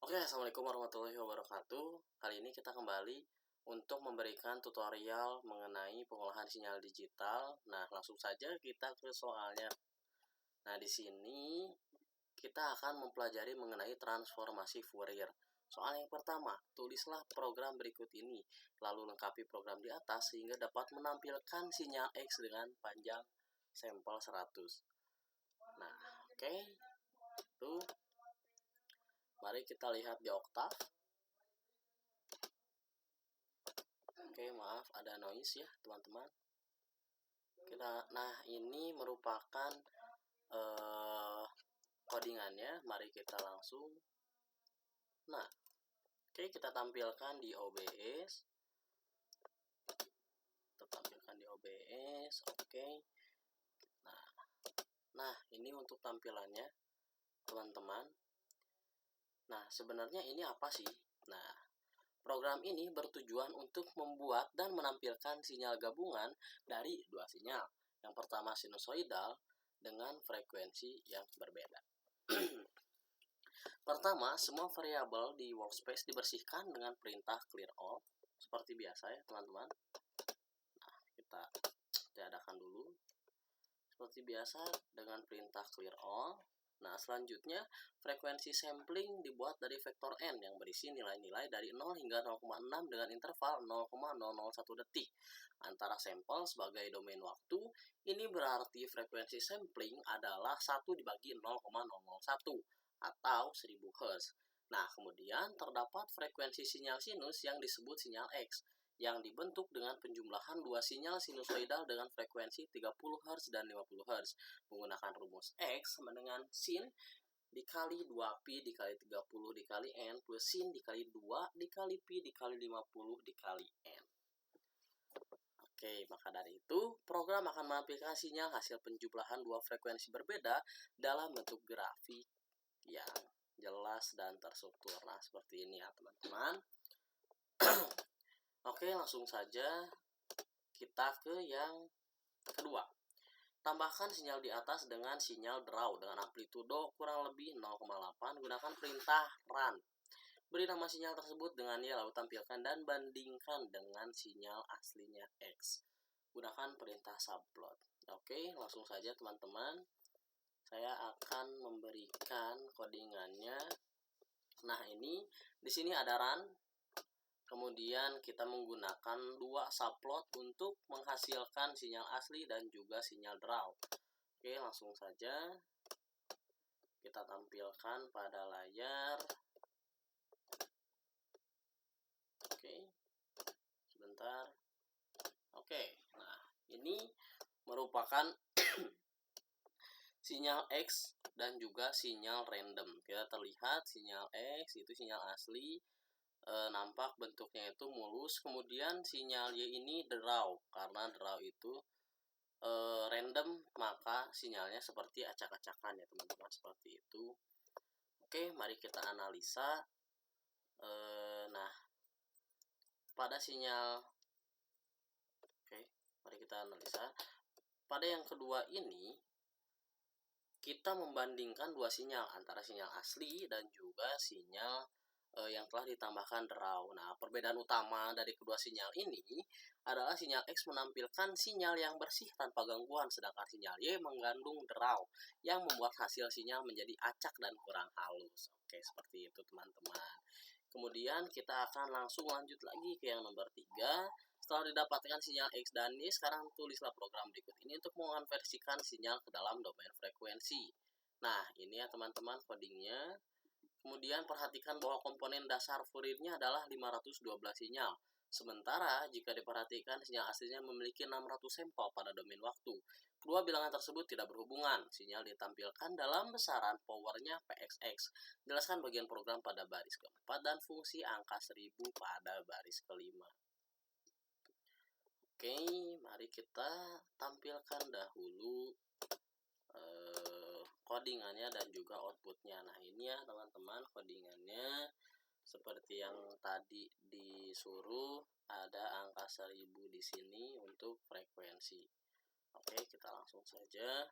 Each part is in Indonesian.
Oke, assalamualaikum warahmatullahi wabarakatuh. Kali ini kita kembali untuk memberikan tutorial mengenai pengolahan sinyal digital. Nah, langsung saja kita ke soalnya. Nah, di sini kita akan mempelajari mengenai transformasi Fourier. Soal yang pertama, tulislah program berikut ini, lalu lengkapi program di atas sehingga dapat menampilkan sinyal X dengan panjang sampel 100. Nah, oke. Itu mari kita lihat di Oktav. Oke, maaf ada noise ya, teman-teman. Nah, ini merupakan codingannya. Mari kita langsung. Nah, oke, kita tampilkan di OBS. Oke. Nah, ini untuk tampilannya, teman-teman. Nah, sebenarnya ini apa sih? Nah, program ini bertujuan untuk membuat dan menampilkan sinyal gabungan dari dua sinyal. Yang pertama sinusoidal dengan frekuensi yang berbeda. Pertama, semua variabel di workspace dibersihkan dengan perintah clear all. Seperti biasa ya teman-teman. Nah, kita tiadakan dulu. Seperti biasa dengan perintah clear all. Nah, selanjutnya frekuensi sampling dibuat dari vektor n yang berisi nilai-nilai dari 0 hingga 0,6 dengan interval 0,001 detik antara sampel sebagai domain waktu. Ini berarti frekuensi sampling adalah 1 dibagi 0,001 atau 1000 Hz. Nah, kemudian terdapat frekuensi sinyal sinus yang disebut sinyal X yang dibentuk dengan penjumlahan dua sinyal sinusoidal dengan frekuensi 30 Hz dan 50 Hz menggunakan rumus X sama dengan sin dikali 2pi dikali 30 dikali n plus sin dikali 2 dikali pi dikali 50 dikali n. Oke, maka dari itu program akan menampilkan sinyal hasil penjumlahan dua frekuensi berbeda dalam bentuk grafik yang jelas dan terstruktur. Nah, seperti ini ya teman-teman. Oke, langsung saja kita ke yang kedua. Tambahkan sinyal di atas dengan sinyal draw dengan amplitudo kurang lebih 0,8. Gunakan perintah run. Beri nama sinyal tersebut dengan ya, lalu tampilkan dan bandingkan dengan sinyal aslinya X. Gunakan perintah subplot. Oke, langsung saja teman-teman. Saya akan memberikan codingannya. Nah, ini di sini ada run. Kemudian kita menggunakan dua subplot untuk menghasilkan sinyal asli dan juga sinyal draw. Oke, langsung saja kita tampilkan pada layar. Oke, sebentar. Oke, nah ini merupakan sinyal X dan juga sinyal random. Kita terlihat sinyal X itu sinyal asli. Nampak bentuknya itu mulus. Kemudian sinyal Y ini draw, karena draw itu random, maka sinyalnya seperti acak-acakan ya teman-teman, seperti itu. Oke, mari kita analisa. Nah, pada sinyal mari kita analisa. Pada yang kedua ini kita membandingkan dua sinyal antara sinyal asli dan juga sinyal yang telah ditambahkan draw. Nah, perbedaan utama dari kedua sinyal ini adalah sinyal X menampilkan sinyal yang bersih tanpa gangguan, sedangkan sinyal Y mengandung draw yang membuat hasil sinyal menjadi acak dan kurang halus. Oke, seperti itu teman-teman. Kemudian kita akan langsung lanjut lagi ke yang nomor 3. Setelah didapatkan sinyal X dan Y, sekarang tulislah program berikut ini untuk mengonversikan sinyal ke dalam domain frekuensi. Nah, ini ya teman-teman codingnya. Kemudian perhatikan bahwa komponen dasar Fourier-nya adalah 512 sinyal. Sementara jika diperhatikan sinyal aslinya memiliki 600 sampel pada domain waktu. Kedua bilangan tersebut tidak berhubungan. Sinyal ditampilkan dalam besaran powernya PXX. Jelaskan bagian program pada baris keempat dan fungsi angka 1000 pada baris kelima. Oke, mari kita tampilkan dahulu codingannya dan juga outputnya. Nah, ini ya teman-teman codingannya. Seperti yang tadi disuruh, ada angka 1000 di sini untuk frekuensi. Oke, kita langsung saja.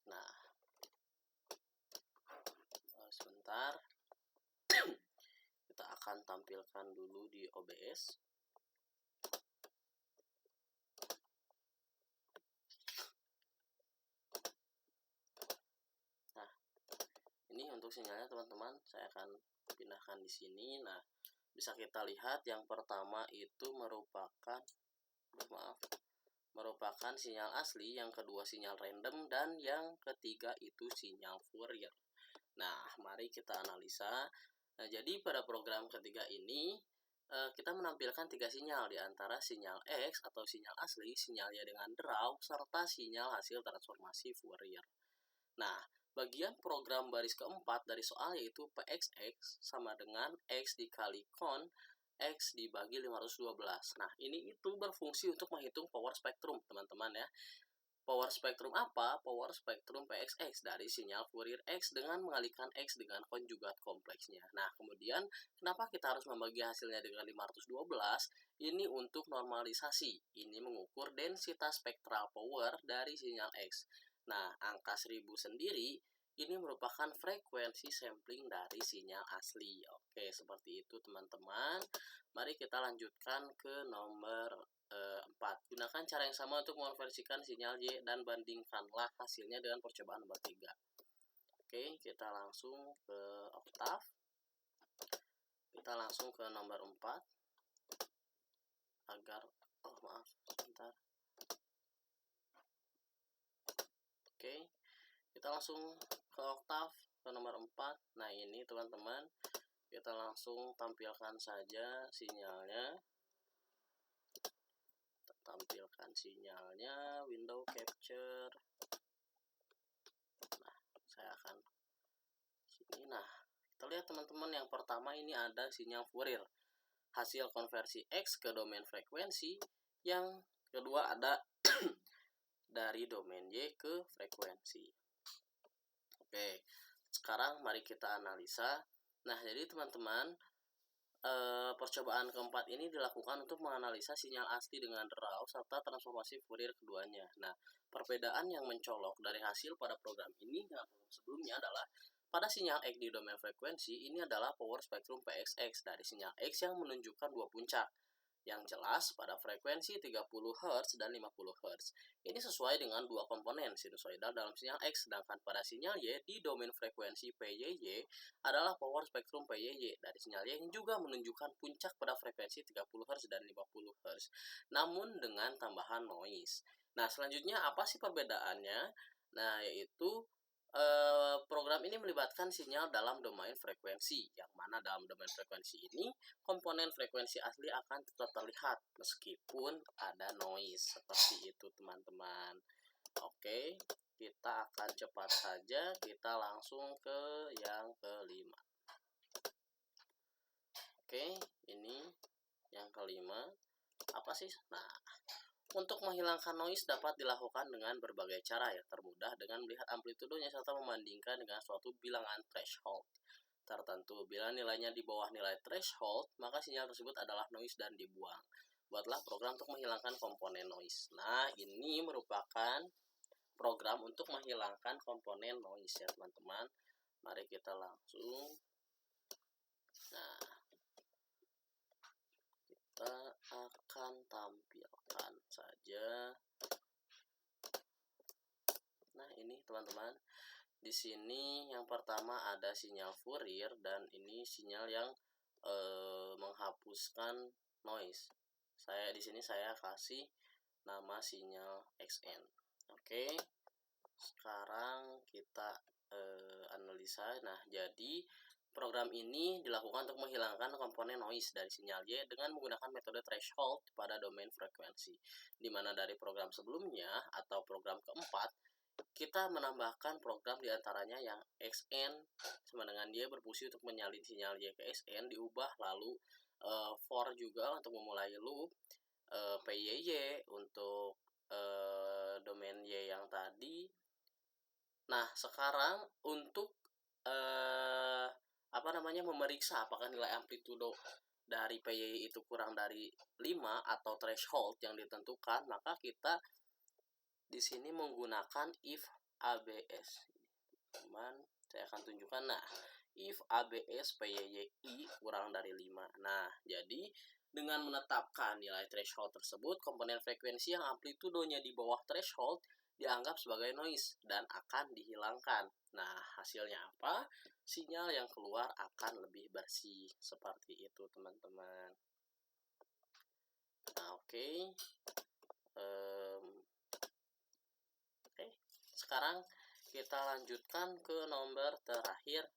Nah, akan tampilkan dulu di OBS. Nah, ini untuk sinyalnya teman-teman, saya akan pindahkan di sini. Nah, bisa kita lihat yang pertama itu merupakan sinyal asli, yang kedua sinyal random, dan yang ketiga itu sinyal Fourier. Nah, mari kita analisa. Nah, jadi pada program ketiga ini kita menampilkan 3 sinyal, di antara sinyal X atau sinyal asli, sinyalnya dengan draw, serta sinyal hasil transformasi Fourier. Nah, bagian program baris keempat dari soal yaitu PXX sama dengan X dikali con X dibagi 512. Nah, ini itu berfungsi untuk menghitung power spektrum, teman-teman ya. Power spektrum apa? Power spektrum PXX dari sinyal Fourier X dengan mengalihkan X dengan konjugat kompleksnya. Nah, kemudian kenapa kita harus membagi hasilnya dengan 512? Ini untuk normalisasi. Ini mengukur densitas spektral power dari sinyal X. Nah, angka 1000 sendiri ini merupakan frekuensi sampling dari sinyal asli. Oke, seperti itu teman-teman. Mari kita lanjutkan ke nomor 4. Gunakan cara yang sama untuk mengonversikan sinyal Y dan bandingkanlah hasilnya dengan percobaan nomor 3. Oke, kita langsung ke oktav. Kita langsung ke nomor 4. Agar, sebentar. Oke, kita langsung ke oktav, ke nomor 4. Nah, ini teman-teman, kita langsung tampilkan saja sinyalnya. Window capture. Nah, saya akan sini. Nah, kita lihat teman-teman, yang pertama ini ada sinyal Fourier, hasil konversi X ke domain frekuensi. Yang kedua ada dari domain Y ke frekuensi. Oke, sekarang mari kita analisa. Nah, jadi teman-teman, percobaan keempat ini dilakukan untuk menganalisa sinyal asli dengan draw serta transformasi Fourier keduanya. Nah, perbedaan yang mencolok dari hasil pada program ini dengan program sebelumnya adalah pada sinyal X di domain frekuensi ini adalah power spektrum PXX dari sinyal X yang menunjukkan dua puncak. Yang jelas pada frekuensi 30 Hz dan 50 Hz. Ini sesuai dengan dua komponen sinusoidal dalam sinyal X, sedangkan pada sinyal Y di domain frekuensi PYY adalah power spektrum PYY dari sinyal Y yang juga menunjukkan puncak pada frekuensi 30 Hz dan 50 Hz, namun dengan tambahan noise. Nah, selanjutnya apa sih perbedaannya? Nah, yaitu program ini melibatkan sinyal dalam domain frekuensi, yang mana dalam domain frekuensi ini komponen frekuensi asli akan tetap terlihat meskipun ada noise. Seperti itu teman-teman. Oke, kita akan cepat saja, kita langsung ke yang kelima. Oke, ini yang kelima. Apa sih? Nah, untuk menghilangkan noise dapat dilakukan dengan berbagai cara ya. Termudah dengan melihat amplitudenya serta membandingkan dengan suatu bilangan threshold tertentu. Bila nilainya di bawah nilai threshold, maka sinyal tersebut adalah noise dan dibuang. Buatlah program untuk menghilangkan komponen noise. Nah, ini merupakan program untuk menghilangkan komponen noise ya teman-teman. Mari kita langsung. Nah, kita akan tampilkan saja. Nah, ini teman-teman. Di sini yang pertama ada sinyal Fourier dan ini sinyal yang menghapuskan noise. Di sini saya kasih nama sinyal XN. Oke. Sekarang kita analisa. Nah, jadi program ini dilakukan untuk menghilangkan komponen noise dari sinyal Y dengan menggunakan metode threshold pada domain frekuensi. Di mana dari program sebelumnya atau program keempat, kita menambahkan program diantaranya yang XN sama dengan dia berfungsi untuk menyalin sinyal Y ke XN, diubah lalu for juga untuk memulai loop, PYY untuk domain Y yang tadi. Nah, sekarang untuk memeriksa apakah nilai amplitudo dari PYY itu kurang dari 5 atau threshold yang ditentukan, maka kita di sini menggunakan if ABS. Teman, Saya akan tunjukkan. Nah, if ABS PYYI kurang dari 5. Nah, jadi dengan menetapkan nilai threshold tersebut, komponen frekuensi yang amplitudonya di bawah threshold dianggap sebagai noise dan akan dihilangkan. Nah, hasilnya apa? Sinyal yang keluar akan lebih bersih. Seperti itu, teman-teman. Nah, oke. Sekarang kita lanjutkan ke nomor terakhir,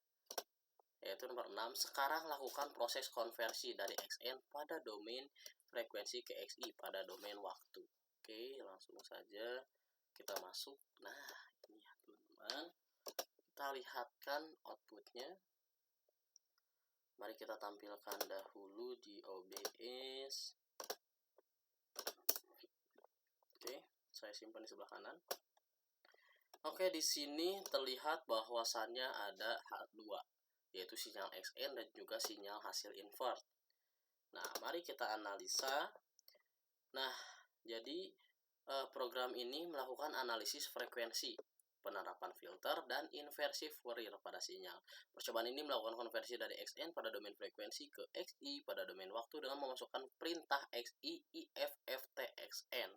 yaitu nomor 6. Sekarang lakukan proses konversi dari XN pada domain frekuensi ke XI pada domain waktu. Oke, langsung saja kita masuk. Nah, ini ya teman-teman. Kita lihatkan outputnya. Mari kita tampilkan dahulu di OBS. Oke, saya simpan di sebelah kanan. Oke, di sini terlihat bahwasannya ada H2, yaitu sinyal XN dan juga sinyal hasil invert. Nah, mari kita analisa. Nah, jadi program ini melakukan analisis frekuensi, penerapan filter, dan inversi Fourier pada sinyal. Percobaan ini melakukan konversi dari XN pada domain frekuensi ke XI pada domain waktu dengan memasukkan perintah XI IFFTXN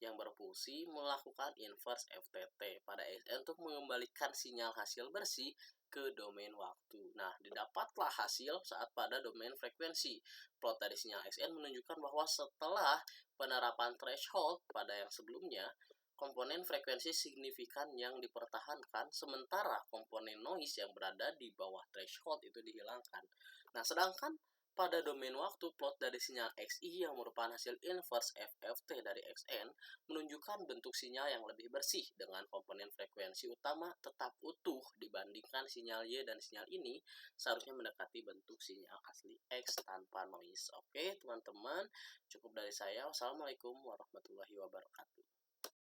yang berfungsi melakukan inverse FTT pada XN untuk mengembalikan sinyal hasil bersih ke domain waktu. Nah, didapatlah hasil saat pada domain frekuensi. Plot dari sinyal XN menunjukkan bahwa setelah penerapan threshold pada yang sebelumnya, komponen frekuensi signifikan yang dipertahankan, sementara komponen noise yang berada di bawah threshold itu dihilangkan. Nah, sedangkan pada domain waktu, plot dari sinyal XI yang merupakan hasil inverse FFT dari XN menunjukkan bentuk sinyal yang lebih bersih dengan komponen frekuensi utama tetap utuh dibandingkan sinyal Y, dan sinyal ini seharusnya mendekati bentuk sinyal asli X tanpa noise. Oke, teman-teman, cukup dari saya. Wassalamualaikum warahmatullahi wabarakatuh.